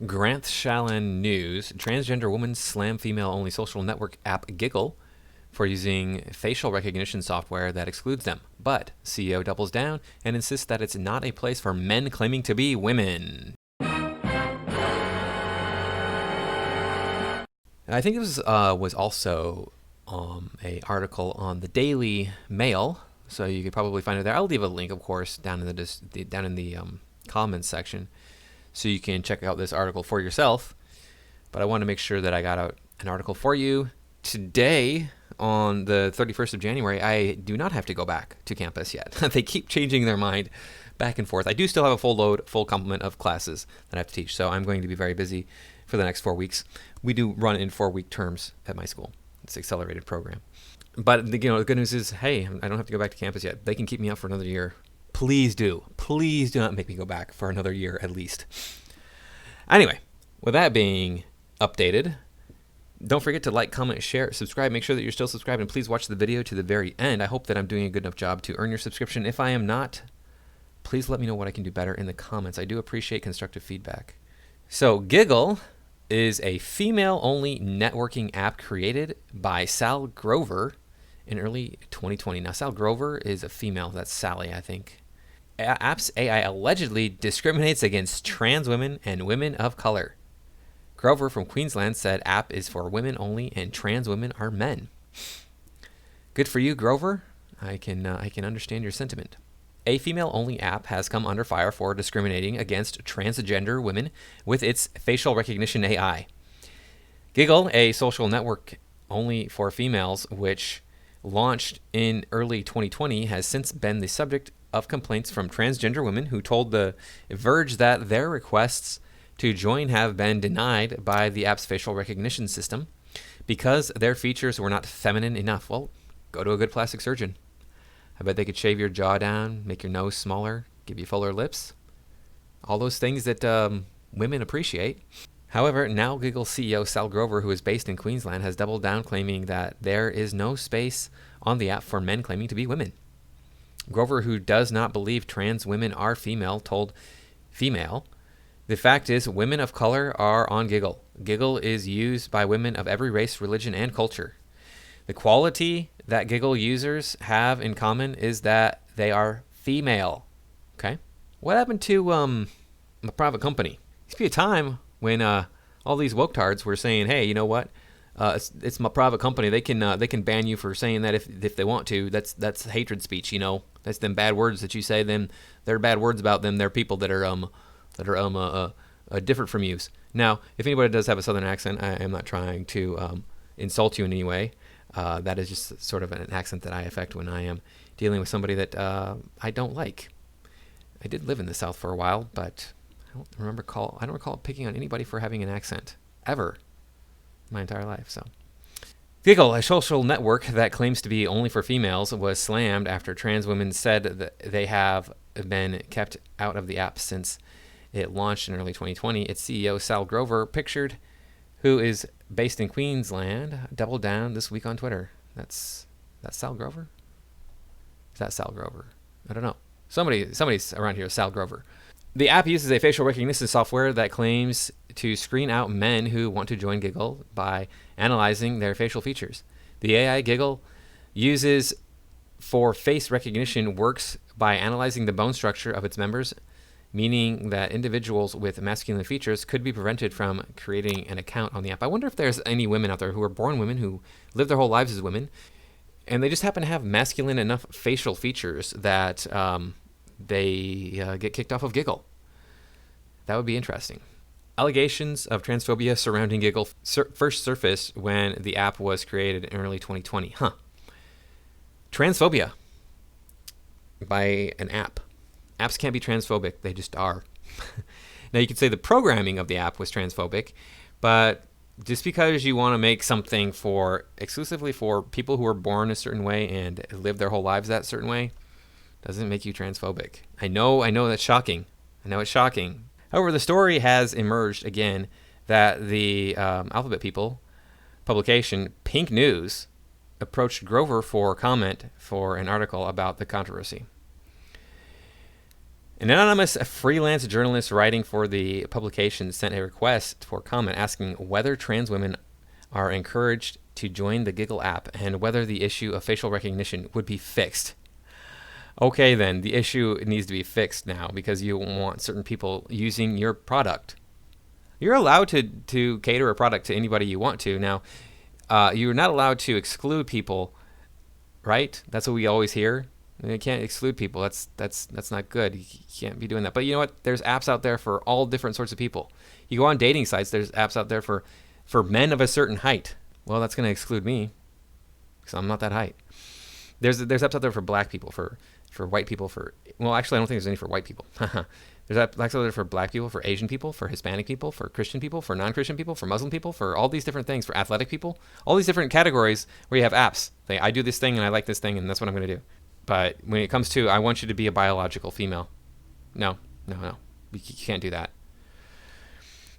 Granthshallen News, transgender woman slam female-only social network app Giggle for using facial recognition software that excludes them. But CEO doubles down and insists that it's not a place for men claiming to be women. I think this was also a article on the Daily Mail, so you could probably find it there. I'll leave a link, of course, down in the comments section, so you can check out this article for yourself. But I want to make sure that I got out an article for you today on the 31st of January. I do not have to go back to campus yet. They keep changing their mind back and forth. I do still have a full complement of classes that I have to teach, so I'm going to be very busy for the next 4 weeks. We do run in 4-week terms at my school. It's an accelerated program. But the good news is, hey, I don't have to go back to campus yet. They can keep me up for another year. Please do. Please do not make me go back for another year at least. Anyway, with that being updated, don't forget to like, comment, share, subscribe. Make sure that you're still subscribed, and please watch the video to the very end. I hope that I'm doing a good enough job to earn your subscription. If I am not, please let me know what I can do better in the comments. I do appreciate constructive feedback. So Giggle is a female-only networking app created by Sal Grover in early 2020. Now, Sal Grover is a female. That's Sally, I think. App's AI allegedly discriminates against trans women and women of color. Grover from Queensland said app is for women only and trans women are men. Good for you, Grover. I can understand your sentiment. A female-only app has come under fire for discriminating against transgender women with its facial recognition AI. Giggle, a social network only for females, which launched in early 2020, has since been the subject of complaints from transgender women who told The Verge that their requests to join have been denied by the app's facial recognition system because their features were not feminine enough. Well, go to a good plastic surgeon. I bet they could shave your jaw down, make your nose smaller, give you fuller lips. All those things that women appreciate. However, now Giggle CEO Sal Grover, who is based in Queensland, has doubled down, claiming that there is no space on the app for men claiming to be women. Grover, who does not believe trans women are female, told Female, "The fact is, women of color are on Giggle. Giggle is used by women of every race, religion, and culture. The quality that Giggle users have in common is that they are female." Okay? What happened to a private company? There used to be a time when all these woketards were saying, "Hey, you know what? It's my private company. They can ban you for saying that if they want to. That's hatred speech. You know, that's them bad words that you say. Them they're bad words about them. They're people that are different from you." Now, if anybody does have a southern accent, I am not trying to insult you in any way. That is just sort of an accent that I affect when I am dealing with somebody that I don't like. I did live in the South for a while, but I don't recall picking on anybody for having an accent ever my entire life. So, Giggle, a social network that claims to be only for females, was slammed after trans women said that they have been kept out of the app since it launched in early 2020. Its CEO Sal Grover, who is based in Queensland, doubled down this week on Twitter. That's Sal Grover? Is that Sal Grover? I don't know. Somebody's around here is Sal Grover. The app uses a facial recognition software that claims to screen out men who want to join Giggle by analyzing their facial features. The AI Giggle uses for face recognition works by analyzing the bone structure of its members, meaning that individuals with masculine features could be prevented from creating an account on the app. I wonder if there's any women out there who are born women, who live their whole lives as women, and they just happen to have masculine enough facial features that they get kicked off of Giggle. That would be interesting. Allegations of transphobia surrounding Giggle first surfaced when the app was created in early 2020. Transphobia by an app. Apps can't be transphobic. They just are. Now, you could say the programming of the app was transphobic, but just because you want to make something exclusively for people who are born a certain way and live their whole lives that certain way doesn't make you transphobic. I know that's shocking. I know it's shocking. However, the story has emerged again that the Alphabet People publication Pink News approached Grover for comment for an article about the controversy. An anonymous freelance journalist writing for the publication sent a request for comment asking whether trans women are encouraged to join the Giggle app and whether the issue of facial recognition would be fixed. Okay, then, the issue needs to be fixed now because you want certain people using your product. You're allowed to cater a product to anybody you want to. Now, you're not allowed to exclude people, right? That's what we always hear. You can't exclude people. That's not good. You can't be doing that. But you know what? There's apps out there for all different sorts of people. You go on dating sites, there's apps out there for men of a certain height. Well, that's going to exclude me because I'm not that height. There's apps out there for black people, for white people, well, actually, I don't think there's any for white people. There's apps out there for black people, for Asian people, for Hispanic people, for Christian people, for non-Christian people, for Muslim people, for all these different things, for athletic people, all these different categories where you have apps. I do this thing and I like this thing and that's what I'm going to do. But when it comes to, I want you to be a biological female. No. You can't do that.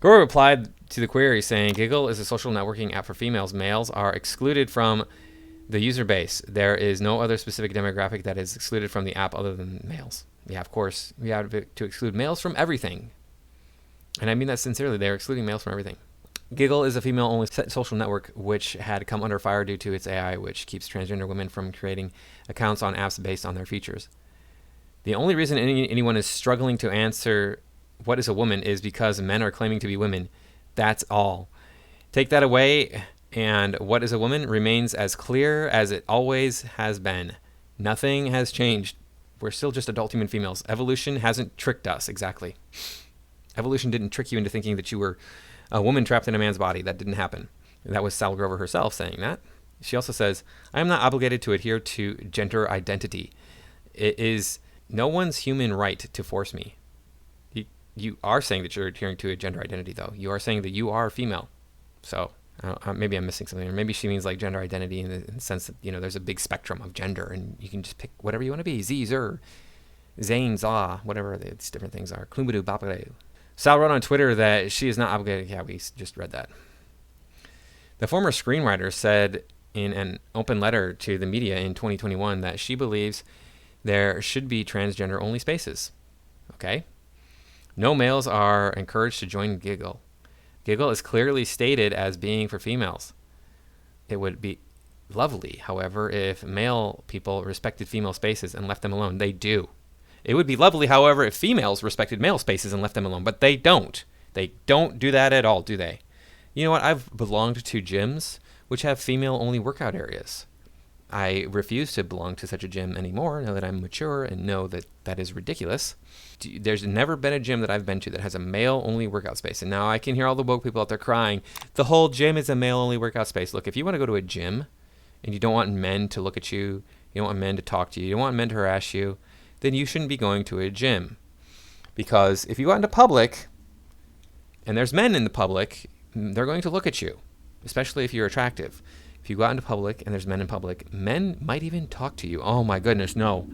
Gore replied to the query saying, Giggle is a social networking app for females. Males are excluded from the user base. There is no other specific demographic that is excluded from the app other than males. Yeah, of course, we have to exclude males from everything. And I mean that sincerely. They're excluding males from everything. Giggle is a female-only social network which had come under fire due to its AI, which keeps transgender women from creating accounts on apps based on their features. The only reason anyone is struggling to answer what is a woman is because men are claiming to be women. That's all. Take that away, and what is a woman remains as clear as it always has been. Nothing has changed. We're still just adult human females. Evolution hasn't tricked us, exactly. Evolution didn't trick you into thinking that you were a woman trapped in a man's body. That didn't happen. That was Sal Grover herself saying that. She also says, I am not obligated to adhere to gender identity. It is no one's human right to force me. You are saying that you're adhering to a gender identity, though. You are saying that you are female. So maybe I'm missing something. Or maybe she means like gender identity in the sense that, there's a big spectrum of gender and you can just pick whatever you want to be. Z, Zer, Zane, Za, whatever these different things are. Klumadu, Bapare. Sal wrote on Twitter that she is not obligated. Yeah, we just read that. The former screenwriter said in an open letter to the media in 2021 that she believes there should be transgender-only spaces. Okay? No males are encouraged to join Giggle. Giggle is clearly stated as being for females. It would be lovely, however, if male people respected female spaces and left them alone. They do. It would be lovely, however, if females respected male spaces and left them alone, but they don't. They don't do that at all, do they? You know what? I've belonged to gyms which have female-only workout areas. I refuse to belong to such a gym anymore now that I'm mature and know that that is ridiculous. There's never been a gym that I've been to that has a male-only workout space. And now I can hear all the woke people out there crying, the whole gym is a male-only workout space. Look, if you want to go to a gym and you don't want men to look at you, you don't want men to talk to you, you don't want men to harass you, then you shouldn't be going to a gym. Because if you go out into public and there's men in the public, they're going to look at you, especially if you're attractive. If you go out into public and there's men in public, men might even talk to you. Oh my goodness, no.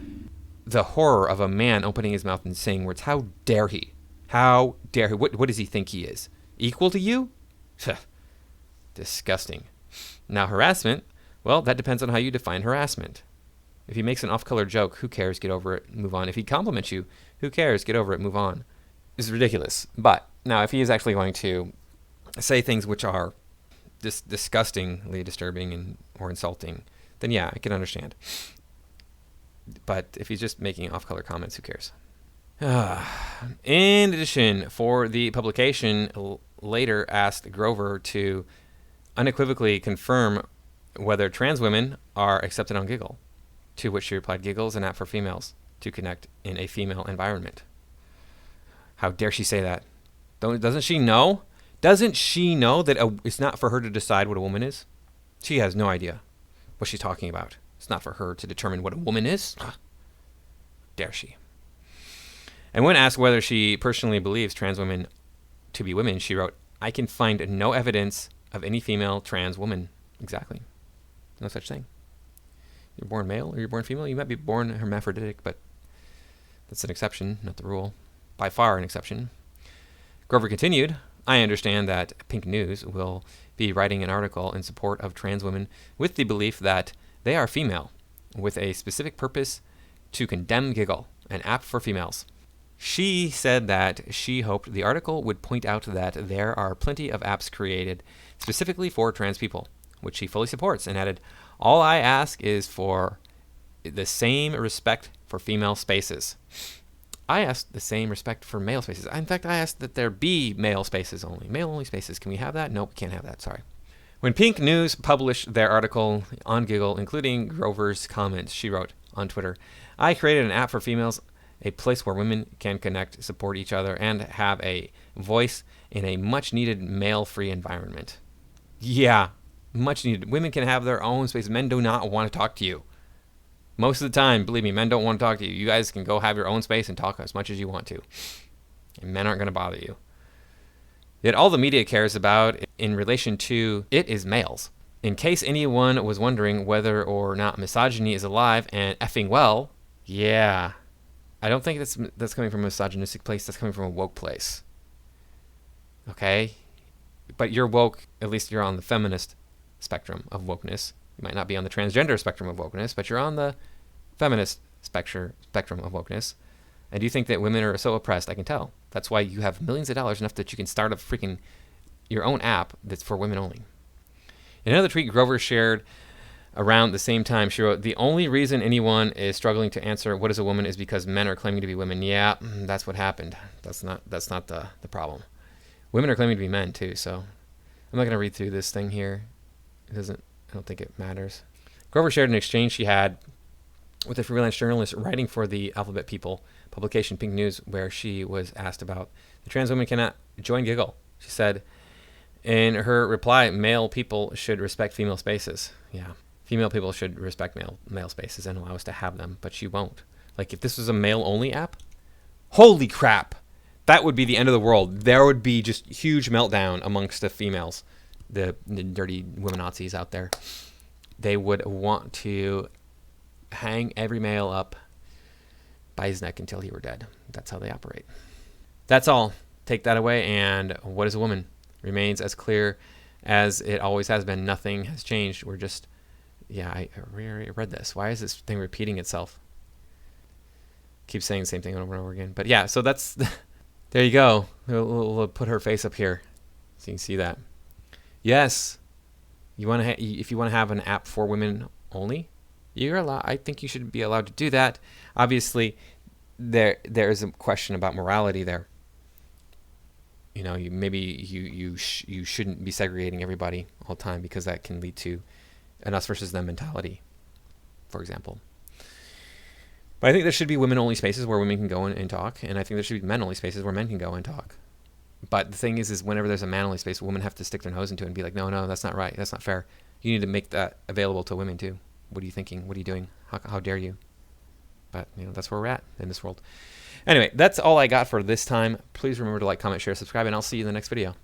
The horror of a man opening his mouth and saying words. How dare he? How dare he? What does he think he is? Equal to you? Disgusting. Now harassment, well, that depends on how you define harassment. If he makes an off-color joke, who cares? Get over it, move on. If he compliments you, who cares? Get over it, move on. This is ridiculous. But now if he is actually going to say things which are disgustingly disturbing or insulting, then yeah, I can understand. But if he's just making off-color comments, who cares? In addition, for the publication, later asked Grover to unequivocally confirm whether trans women are accepted on Giggle, to which she replied, Giggle is an app for females to connect in a female environment. How dare she say that? Doesn't she know? Doesn't she know that it's not for her to decide what a woman is? She has no idea what she's talking about. It's not for her to determine what a woman is. Dare she? And when asked whether she personally believes trans women to be women, she wrote, I can find no evidence of any female trans woman. Exactly. No such thing. You're born male or you're born female. You might be born hermaphroditic, but that's an exception, not the rule. By far an exception. Grover continued, I understand that Pink News will be writing an article in support of trans women with the belief that they are female, with a specific purpose to condemn Giggle, an app for females. She said that she hoped the article would point out that there are plenty of apps created specifically for trans people, which she fully supports, and added, "All I ask is for the same respect for female spaces." I asked the same respect for male spaces. In fact, I asked that there be male spaces only. Male-only spaces. Can we have that? Nope, can't have that. Sorry. When Pink News published their article on Giggle, including Grover's comments, she wrote on Twitter, "I created an app for females, a place where women can connect, support each other, and have a voice in a much-needed male-free environment." Yeah, much needed. Women can have their own space. Men do not want to talk to you. Most of the time, believe me, men don't want to talk to you. You guys can go have your own space and talk as much as you want to. And men aren't going to bother you. Yet all the media cares about in relation to it is males. In case anyone was wondering whether or not misogyny is alive and effing well, yeah. I don't think that's coming from a misogynistic place. That's coming from a woke place. Okay? But you're woke, at least you're on the feminist spectrum of wokeness. You might not be on the transgender spectrum of wokeness, but you're on the feminist spectrum of wokeness. And you think that women are so oppressed, I can tell. That's why you have millions of dollars, enough that you can start a freaking your own app that's for women only. In another tweet Grover shared around the same time, she wrote, "The only reason anyone is struggling to answer what is a woman is because men are claiming to be women." Yeah, that's what happened. That's not the problem. Women are claiming to be men too, so I'm not going to read through this thing here. I don't think it matters. Grover shared an exchange she had with a freelance journalist writing for the Alphabet People publication Pink News, where she was asked about the trans women cannot join Giggle. She said in her reply, "Male people should respect female spaces." Yeah, female people should respect male spaces and allow us to have them, but she won't. Like, if this was a male-only app, holy crap, that would be the end of the world. There would be just huge meltdown amongst the females, the dirty womenazis out there. They would want to hang every male up by his neck until he were dead. That's how they operate. That's all. Take that away, and what is a woman remains as clear as it always has been. Nothing has changed. We're just, yeah, I read this. Why is this thing repeating itself? Keep saying the same thing over and over again. But yeah, so that's, there you go. We'll put her face up here so you can see that. Yes, if you want to have an app for women only, you're allowed. I think you should be allowed to do that. Obviously, there is a question about morality there. You know, you shouldn't be segregating everybody all the time, because that can lead to an us versus them mentality, for example. But I think there should be women-only spaces where women can go in and talk, and I think there should be men-only spaces where men can go and talk. But the thing is whenever there's a man-only space, women have to stick their nose into it and be like, no, that's not right. That's not fair. You need to make that available to women too. What are you thinking? What are you doing? How dare you? But, that's where we're at in this world. Anyway, that's all I got for this time. Please remember to like, comment, share, subscribe, and I'll see you in the next video.